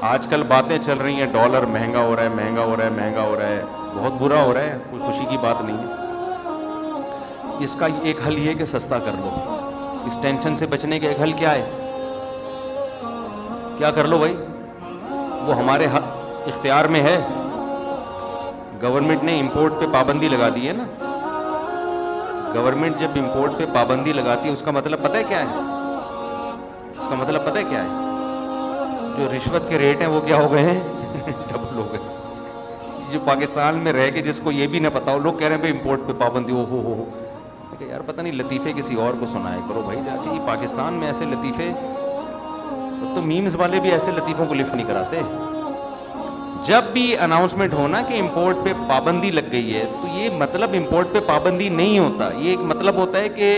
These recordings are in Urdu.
آج کل باتیں چل رہی ہیں ڈالر مہنگا ہو رہا ہے، مہنگا ہو رہا ہے، مہنگا ہو رہا ہے، بہت برا ہو رہا ہے، کوئی خوشی کی بات نہیں ہے۔ اس کا ایک حل یہ کہ سستا کر لو۔ اس ٹینشن سے بچنے کا ایک حل کیا ہے؟ کیا کر لو بھائی؟ وہ ہمارے اختیار میں ہے۔ گورنمنٹ نے امپورٹ پہ پابندی لگا دی ہے نا۔ گورنمنٹ جب امپورٹ پہ پابندی لگاتی ہے اس کا مطلب پتہ ہے کیا ہے؟ اس کا مطلب پتہ ہے کیا ہے؟ جو رشوت کے ریٹ ہیں وہ کیا ہو گئے ہیں؟ ڈبل ہو گئے۔ جو پاکستان میں رہ کے جس کو یہ بھی نہ پتا ہو، لوگ کہہ رہے ہیں بھائی امپورٹ پہ پابندی ہو کہ یار پتہ نہیں، لطیفے کسی اور کو سنایا کرو بھائی جا کے۔ یہ پاکستان میں ایسے لطیفے تو میمز والے بھی ایسے لطیفوں کو لفٹ نہیں کراتے۔ جب بھی اناؤنسمنٹ ہونا کہ امپورٹ پہ پابندی لگ گئی ہے تو یہ مطلب امپورٹ پہ پابندی نہیں ہوتا، یہ ایک مطلب ہوتا ہے کہ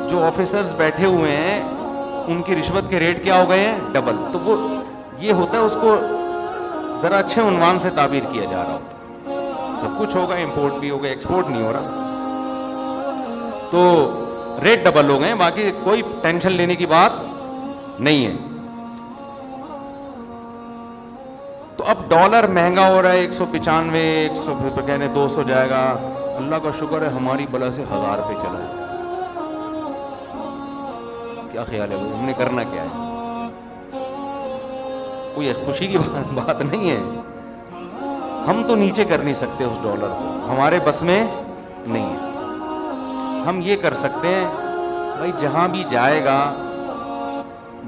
جو آفیسرز بیٹھے ہوئے ہیں ان کی رشوت کے ریٹ کیا ہو گئے ہیں؟ ڈبل۔ تو وہ یہ ہوتا ہے، اس کو ذرا اچھے عنوان سے تعبیر کیا جا رہا ہوتا۔ سب کچھ ہوگا، امپورٹ بھی ہوگا، ایکسپورٹ نہیں ہو رہا، تو ریٹ ڈبل ہو گئے، باقی کوئی ٹینشن لینے کی بات نہیں ہے۔ تو اب ڈالر مہنگا ہو رہا ہے، 195، 100 پہ کہنے 200 جائے گا۔ اللہ کا شکر ہے ہماری بلا سے 1000 پہ چلا ہے۔ کیا خیال ہے ہم نے کرنا کیا ہے؟ کوئی خوشی کی بات نہیں ہے۔ ہم تو نیچے کر نہیں سکتے اس ڈالر کو، ہمارے بس میں نہیں ہے۔ ہم یہ کر سکتے ہیں بھائی جہاں بھی جائے گا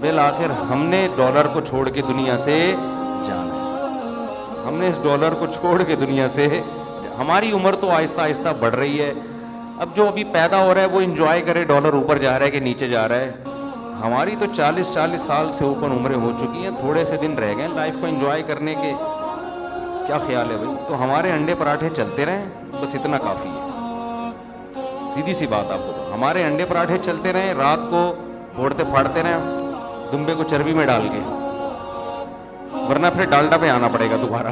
بالآخر ہم نے ڈالر کو چھوڑ کے دنیا سے جانا ہے۔ ہم نے اس ڈالر کو چھوڑ کے دنیا سے، ہماری عمر تو آہستہ آہستہ بڑھ رہی ہے، اب جو ابھی پیدا ہو رہا ہے وہ انجوائے کرے ڈالر اوپر جا رہا ہے کہ نیچے جا رہا ہے۔ ہماری تو 40 سال سے اوپر عمریں ہو چکی ہیں، تھوڑے سے دن رہ گئے لائف کو انجوائے کرنے کے۔ کیا خیال ہے بھائی؟ تو ہمارے انڈے پراٹھے چلتے رہیں، بس اتنا کافی ہے۔ سیدھی سی بات آپ کو، ہمارے انڈے پراٹھے چلتے رہیں، رات کو پھوڑتے پھاڑتے رہیں دمبے کو چربی میں ڈال کے، ورنہ پھر ڈالڈا پہ آنا پڑے گا دوبارہ۔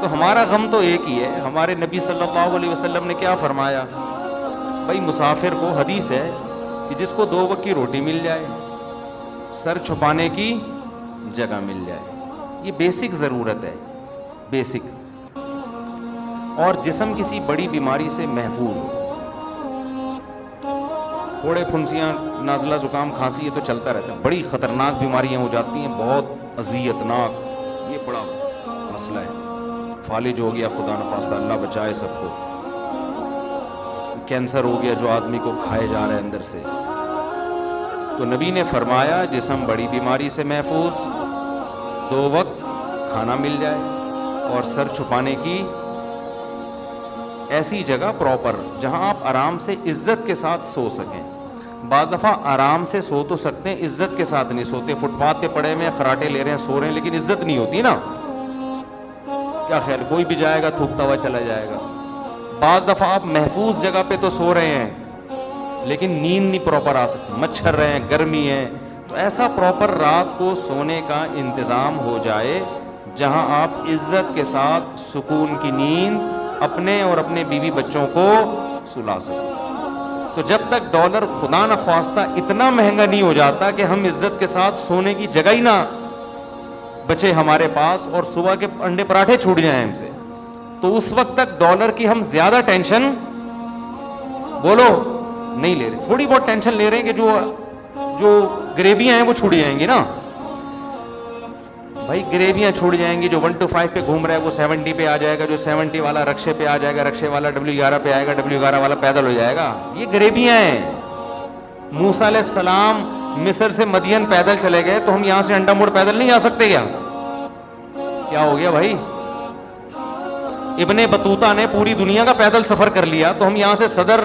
تو ہمارا غم تو ایک ہی ہے۔ ہمارے نبی صلی اللہ علیہ وسلم نے کیا فرمایا؟ بھائی مسافر کو حدیث ہے کہ جس کو 2 وقت کی روٹی مل جائے، سر چھپانے کی جگہ مل جائے، یہ بیسک ضرورت ہے، بیسک، اور جسم کسی بڑی بیماری سے محفوظ ہو۔ تھوڑے پھنسیاں، نازلہ، زکام، کھانسی یہ تو چلتا رہتا ہے، بڑی خطرناک بیماریاں ہو جاتی ہیں، بہت اذیتناک، یہ بڑا مسئلہ ہے۔ فالج ہو گیا، خدا نخواستہ، اللہ بچائے سب کو، کینسر ہو گیا جو آدمی کو کھائے جا رہا ہے اندر سے۔ تو نبی نے فرمایا جسم بڑی بیماری سے محفوظ، 2 وقت کھانا مل جائے، اور سر چھپانے کی ایسی جگہ پراپر جہاں آپ آرام سے عزت کے ساتھ سو سکیں۔ بعض دفعہ آرام سے سو تو سکتے ہیں، عزت کے ساتھ نہیں سوتے، فٹ پاتھ پہ پڑے ہوئے خراٹے لے رہے ہیں، سو رہے ہیں، لیکن عزت نہیں ہوتی نا۔ کیا خیال، کوئی بھی جائے گا تھوکتا ہوا چلا جائے گا۔ بعض دفعہ آپ محفوظ جگہ پہ تو سو رہے ہیں لیکن نیند نہیں پراپر آ سکتی، مچھر رہے ہیں، گرمی ہے، تو ایسا پراپر رات کو سونے کا انتظام ہو جائے جہاں آپ عزت کے ساتھ سکون کی نیند اپنے اور اپنے بیوی بچوں کو سلا سکیں۔ تو جب تک ڈالر خدا نخواستہ اتنا مہنگا نہیں ہو جاتا کہ ہم عزت کے ساتھ سونے کی جگہ ہی نہ بچے ہمارے پاس اور صبح کے انڈے پراٹھے چھوٹ جائیں ہم سے، تو اس وقت تک ڈالر کی ہم زیادہ ٹینشن بولو نہیں لے رہے، تھوڑی بہت ٹینشن لے رہے ہیں کہ جو گریویاں ہیں وہ چھوٹ جائیں گی نا بھائی، گریویاں چھوٹ جائیں گی۔ جو 1 to 5 پہ گھوم رہا ہے وہ 70 پہ آ جائے گا، جو 70 والا رکشے پہ آ جائے گا، رکشے والا W11 پہ آئے گا، W11 والا پیدل ہو جائے گا۔ یہ گریویاں ہیں۔ موسیٰ علیہ السلام مصر سے مدین پیدل چلے گئے تو ہم یہاں سے انڈا موڑ پیدل نہیں آ سکتے کیا ہو گیا بھائی؟ ابن بطوطہ نے پوری دنیا کا پیدل سفر کر لیا تو ہم یہاں سے صدر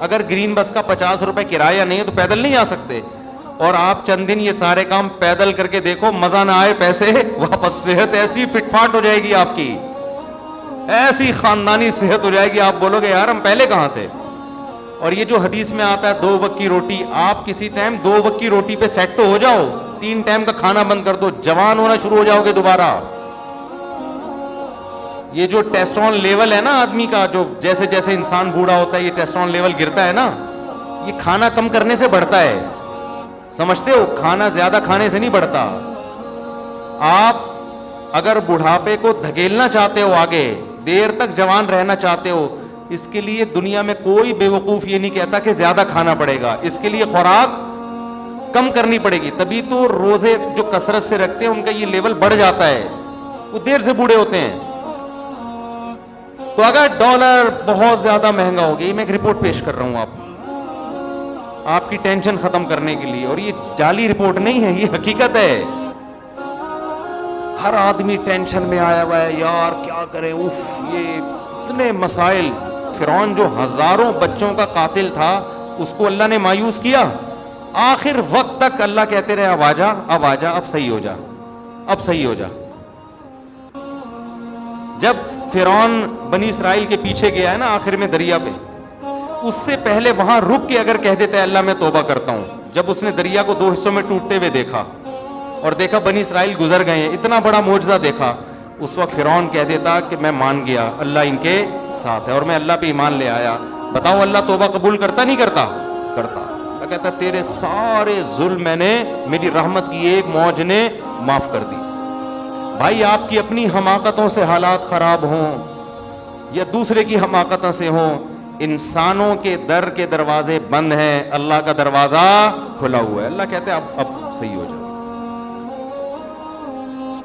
اگر گرین بس کا 50 روپے کرایہ نہیں ہے تو پیدل نہیں آ سکتے، اور آپ چند دن یہ سارے کام پیدل کر کے دیکھو، مزہ نہ آئے پیسے واپس، صحت ایسی فٹ فاٹ ہو جائے گی آپ کی، ایسی خاندانی صحت ہو جائے گی، آپ بولو گے یار ہم پہلے کہاں تھے۔ اور یہ جو حدیث میں آتا ہے 2 وقت کی روٹی، آپ کسی ٹائم 2 وقت کی روٹی پہ سیٹ تو ہو جاؤ، 3 ٹائم کا کھانا بند کر دو، جوان ہونا شروع ہو جاؤ گے دوبارہ۔ یہ جو ٹیسٹرون لیول ہے نا آدمی کا، جو جیسے جیسے انسان بوڑھا ہوتا ہے یہ ٹیسٹرون لیول گرتا ہے نا، یہ کھانا کم کرنے سے بڑھتا ہے، سمجھتے ہو؟ کھانا زیادہ کھانے سے نہیں بڑھتا، آپ اگر بڑھاپے کو دھکیلنا چاہتے ہو آگے, دیر تک جوان رہنا چاہتے ہو, اس کے لیے دنیا میں کوئی بے وقوف یہ نہیں کہتا کہ زیادہ کھانا پڑے گا, اس کے لیے خوراک کم کرنی پڑے گی. تبھی تو روزے جو کثرت سے رکھتے ہیں ان کا یہ لیول بڑھ جاتا ہے, وہ دیر سے بوڑھے ہوتے ہیں. تو اگر ڈالر بہت زیادہ مہنگا ہو گیا, یہ میں ایک رپورٹ پیش کر رہا ہوں آپ کی ٹینشن ختم کرنے کے لیے, اور یہ جعلی رپورٹ نہیں ہے, یہ حقیقت ہے. ہر آدمی ٹینشن میں آیا ہوا ہے, یار کیا کریں, اف یہ اتنے مسائل. فرعون جو ہزاروں بچوں کا قاتل تھا, اس کو اللہ نے مایوس کیا, آخر وقت تک اللہ کہتے رہے اب آجا, اب آجا, اب صحیح ہو جا, اب صحیح ہو جا. جب فرعون بنی اسرائیل کے پیچھے گیا ہے نا آخر میں دریا پہ, اس سے پہلے وہاں رک کے اگر کہہ دیتا ہے اللہ میں توبہ کرتا ہوں, جب اس نے دریا کو 2 حصوں میں ٹوٹتے ہوئے دیکھا اور دیکھا بنی اسرائیل گزر گئے ہیں, اتنا بڑا معجزہ دیکھا, اس وقت فرعون کہہ دیتا کہ میں مان گیا اللہ ان کے ساتھ ہے اور میں اللہ پہ ایمان لے آیا. بتاؤ اللہ توبہ قبول کرتا نہیں کرتا؟ کرتا. اللہ کہتا تیرے سارے ظلم میں نے, میری رحمت کی ایک موج نے معاف کر دی. بھائی آپ کی اپنی حماقتوں سے حالات خراب ہوں یا دوسرے کی حماقتوں سے ہوں, انسانوں کے در کے دروازے بند ہیں, اللہ کا دروازہ کھلا ہوا ہے. اللہ کہتے ہیں اب صحیح ہو جائے.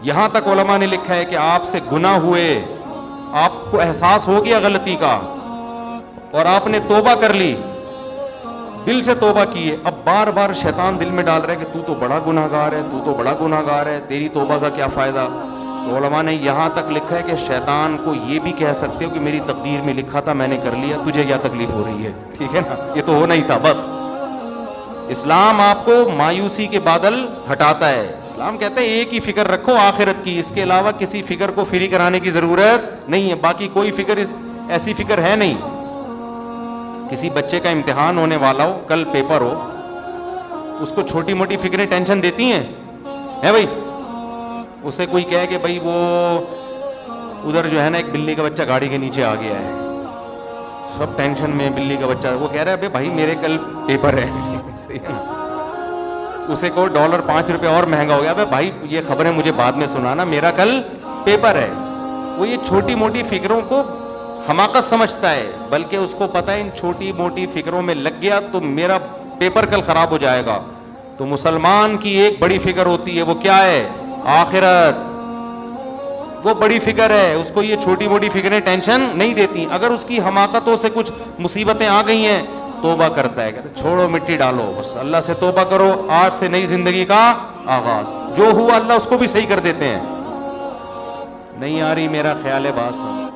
یہاں تک علماء نے لکھا ہے کہ آپ سے گناہ ہوئے, آپ کو احساس ہو گیا غلطی کا اور آپ نے توبہ کر لی, دل سے توبہ کی ہے, اب بار بار شیطان دل میں ڈال رہا ہے کہ تو تو بڑا گناہ گار ہے, تو تو بڑا گناہ گار ہے, تیری توبہ کا کیا فائدہ. تو علماء نے یہاں تک لکھا ہے کہ شیطان کو یہ بھی کہہ سکتے ہو کہ میری تقدیر میں لکھا تھا, میں نے کر لیا, تجھے کیا تکلیف ہو رہی ہے, ٹھیک ہے نا, یہ تو ہونا ہی تھا بس. اسلام آپ کو مایوسی کے بادل ہٹاتا ہے. اسلام کہتا ہے ایک ہی فکر رکھو آخرت کی, اس کے علاوہ کسی فکر کو فری کرانے کی ضرورت نہیں ہے, باقی کوئی فکر ایسی فکر ہے نہیں. کسی بچے کا امتحان ہونے والا ہو, کل پیپر ہو, اس کو چھوٹی موٹی فکریں ٹینشن دیتی ہیں بھائی. اسے کوئی کہے کہ بھائی وہ ادھر جو ہے نا ایک بلی کا بچہ گاڑی کے نیچے آ گیا ہے, سب ٹینشن میں, بلی کا بچہ, وہ کہہ رہا ہے بھائی میرے کل پیپر ہے. اسے کو ڈالر 5 روپے اور مہنگا ہو گیا, بھائی یہ خبریں مجھے بعد میں سنانا, میرا کل پیپر ہے. وہ یہ چھوٹی موٹی فکروں کو حماقت سمجھتا ہے, بلکہ اس کو پتہ ہے ان چھوٹی موٹی فکروں میں لگ گیا تو میرا پیپر کل خراب ہو جائے گا. تو مسلمان کی ایک بڑی فکر ہوتی ہے, وہ کیا ہے؟ آخرت. وہ بڑی فکر ہے, اس کو یہ چھوٹی موٹی فکریں ٹینشن نہیں دیتی. اگر اس کی حماقتوں سے کچھ مصیبتیں آ گئی ہیں, توبہ کرتا ہے, کہتے چھوڑو مٹی ڈالو, بس اللہ سے توبہ کرو, آج سے نئی زندگی کا آغاز. جو ہوا اللہ اس کو بھی صحیح کر دیتے ہیں. نہیں آ رہی میرا خیال ہے بات سمجھ.